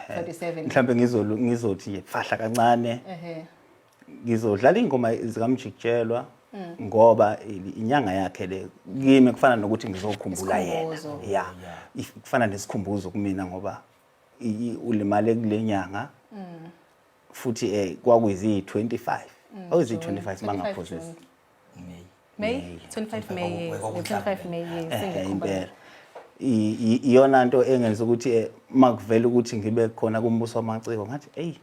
47 mhlambe ngizothi nje fahla kancane ngizodlala ingoma zikaMjikijelwa ngoba inyanga yakhe le kimi kufana nokuthi ngizokhumbula yena kufana nesikhumbuzo kumina ngoba ulimale kule nyanga futhi kwakuyizi 25 awuzi 25 mangaphosisi May 25 May 25 May impela iyona nto engenza ukuthi makuvela ukuthi ngibe khona kumbuso wamaciko ngathi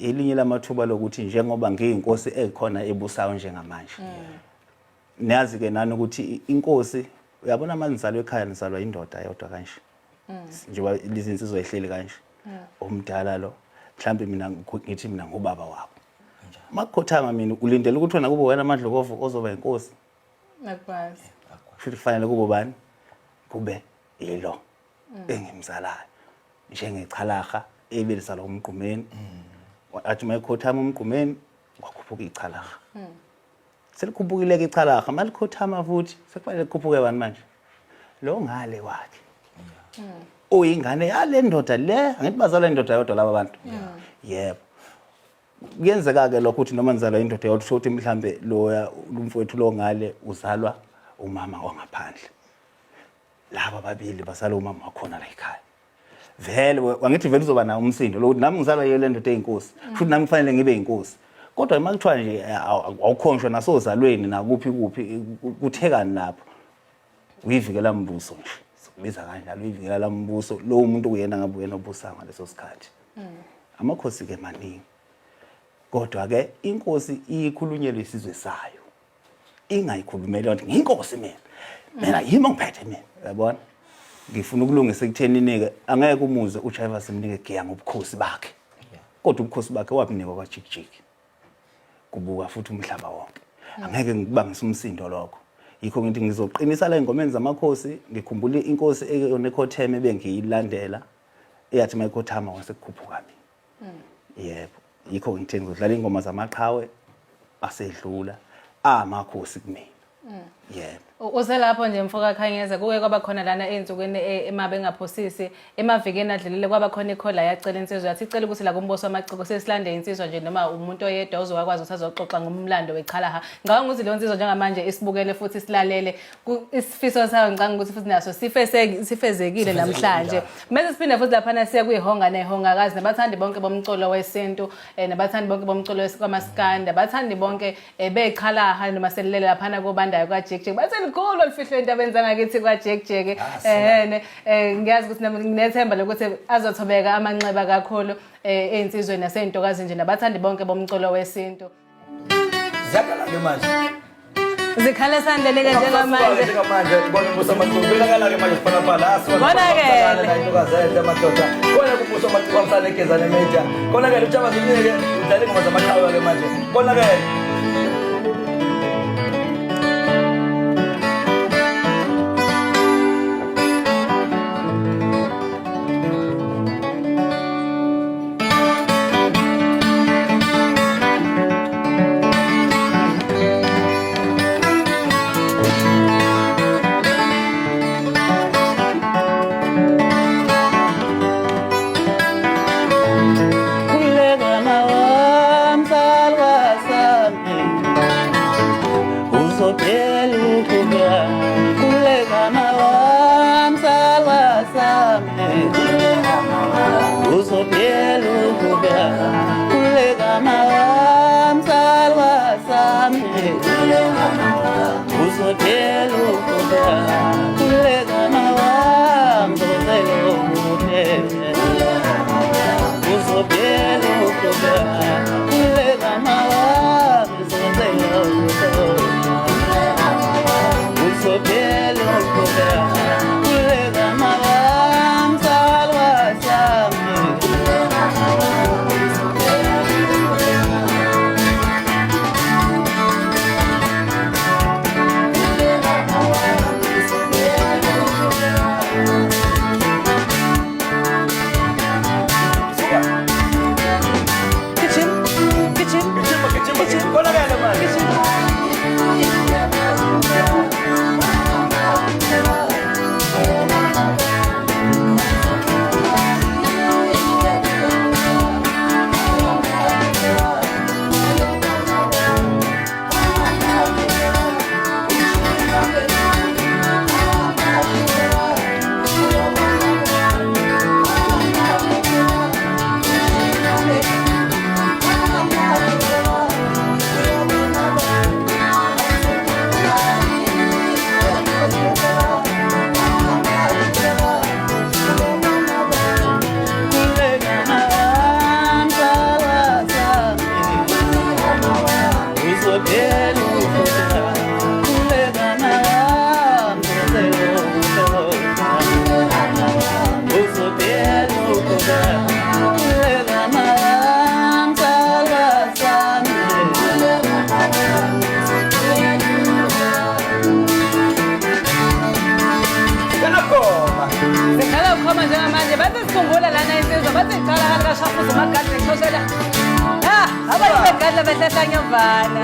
elinye lamathuba lokuthi njengoba ngiyinkosi ekhona ebusayo njengamanje niyazi ke nani ukuthi inkosi uyabona amanzalo ekhaya nizalwa indoda yodwa kanje njengoba lizinsizwa ehleli kanje omdala lo mhlambe mina ngithi mina ngubaba wabo makukhothama mina ulindele ukuthi wena kube wena amadlokovu ozoba inkosi akwazi futhi kufanele kube bani kube yilo engimzalayo njengechalaga ebelisa umgqumeni athi mayikhothama umgqumeni kwakhuphuka ichalaga selikhuphukile ke ichalaga malikhothama futhi sekufanele kukhuphuke bani manje lo ngale wakhe oyingane yale ndoda le angithi bazalwa indoda yodwa laba bantu yebo kuyenzeka ke lokho ukuthi noma nizalwa indoda yodwa ukuthi mhlambe loya umfowethu lo ngale uzalwa umama ongaphandle laba babili basala umama wakhona la ekhaya vele wangithi vele uzoba na umsindo lokuthi nami ngizalwa yele ndoda eyinkosi futhi nami kufanele ngibe inkosi kodwa makuthiwa nje awukhonshwa nasozalweni nakuphi kuthekani lapho uyivikela mbuso nje sikubiza kanjalo uyivikela mbuso lo umuntu kuyena ngabe uyena obusa ngaleso sikhathi amakhosi ke maningi kodwa ke inkosi ikhulunyelwe isizwe sayo ingayikhulumeli ukuthi ngiyinkosi mina yimi ngiphethe mina yabona ngifuna ukulungisa ekuthenini ke angeke umuze uJaiva simnike giya ngobukhosi bakhe kodwa ubukhosi bakhe wabunika kwaJikijiki kubuka futhi umhlaba wonke angeke ngikubangisa umsindo lokho yikho ngithi ngizoqinisa la ingomeni zamakhosi ngikhumbule inkosi eyonekhotheme bengiyilandela eyathi mayikhothama wasekukhuphuka mina yebo yikho ngitheni ngidlala ingoma zamaqhawe asedlula amakhosi kumina yebo uselapho nje mfoka Khanyeza kuke kwaba khona lana einzukweni emabe ngaphosisi emavikeni adlulile kwaba khona ikhola yacela insizwa yathi icela ukuthi la kumboso wamaciko sesilande insizwa nje noma umuntu oyedwa ozokwazi ukuthi azoxoxa ngomlando wechalaha ngicabanga ukuthi le nsizwa njengamanje isibukele futhi silalele isifiso sayo ngicanga ukuthi futhi naso sifezekile namhlanje bese siphinde futhi lapha siya kuyihonga nehongakazi nabathandi bonke bomculo wesintu nabathandi bonke bomculo wesikaMaskandi abathandi bonke bechalaha noma selilele lapha kobandayo kwaJikijiki bathi likhulu olifihlo into abenza ngakithi kwaJikijiki ngiyazi ukuthi nginethemba lokuthi azothobeka amanxeba kakhulu einsizweni naseyintokazi nje nabathandi bonke bomculo wesintu ziyakala ke manje zikhala sandleni ke njengamanje bona umbuso wamaciko belakala ke manje khona phala bonakele intokazi ehle amadoda khona kumbuso wamaciko amsana egeza nemedia khona ke uJaiva simnike udlala ingoma zamaqhawe ke manje khona ke Ngizoza umagadla ngixoshela. Abantu begadla behlehla nyovana.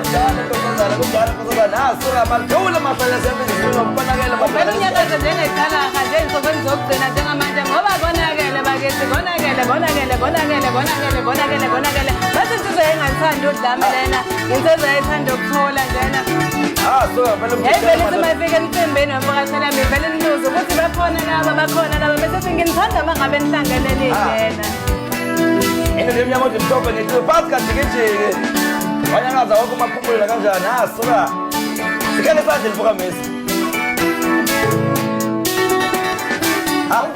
Vele unyakaza njengekalaha nje ey'nsukwini zokugcina njengamanje ngoba konakele bakithi konakele. Bathi insizwa engandithandi udlame lena, insizwa ethanda ukuthola njena. Yayivele ithi mayifika emcimbini wemvakashela yami ivele nibuze ukuthi bakhona laba bese sithi nginithanda uma ngabe nihlanganele yena. Into emnyama othi mhlophe ngithi phansi kajikijiki. Wanyangaza wonke umaphumulela kanjani? Suka. Sikhane isandla Mfokamisi. Hawu.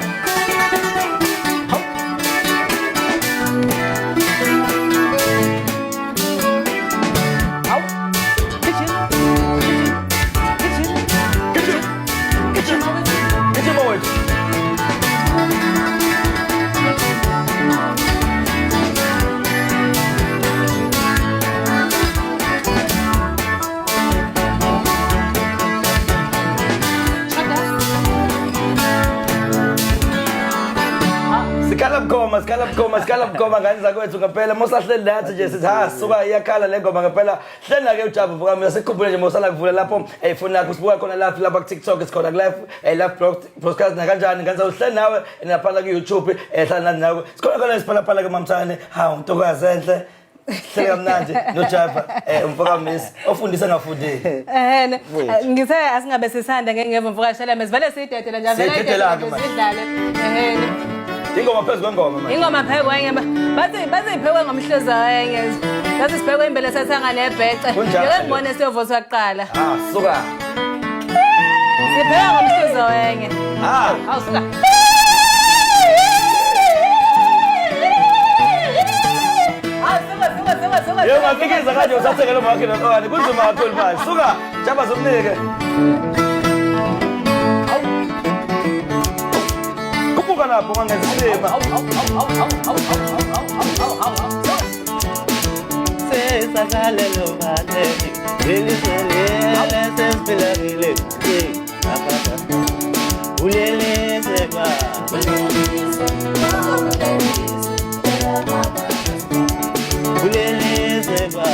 Sikhala bukhoma ngani zakwethu ngempela mosahleli nathi nje sithi suka iyakhala le ngoma ngempela hlela ke uJabu Mfokamisi sikhumbule nje mosala kuvula lapho ifoni yakho sibuka khona lapha ku TikTok sikhona live live broadcast na kanjani ngenza uhleli nawe enaphala ku YouTube ehlala nawe sikhona khona isiphalaphala ke mamthane umntokazi enhle hleka mnandi noJabu Mfokamisi ofundisa ngafundi Ngithe asingabe sisanda ngengeva mvukashela mase vele siyidedela nje vele sidlale ingoma phezu kwengoma manje ingoma phekwe kwenye bathi iphekwe ngomhluza wenye bathi siphekwe imbele sathanga nebhece ngeke ngibone siyovuthwa kuqala suka siphekwe ngomhluza wenye awusuka suka yebo mafikisa kanje usatheke lo makhe nokani kunzima kakhulu manje suka Jaba zomnike lapho ngangesilima sesakalelo bathe lilisele sempilakile apha ulele seba ulele seba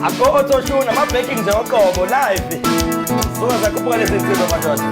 Ako otoshuna ma-backing nje oqobo live suka zakhubuka lesi nsizwa madoda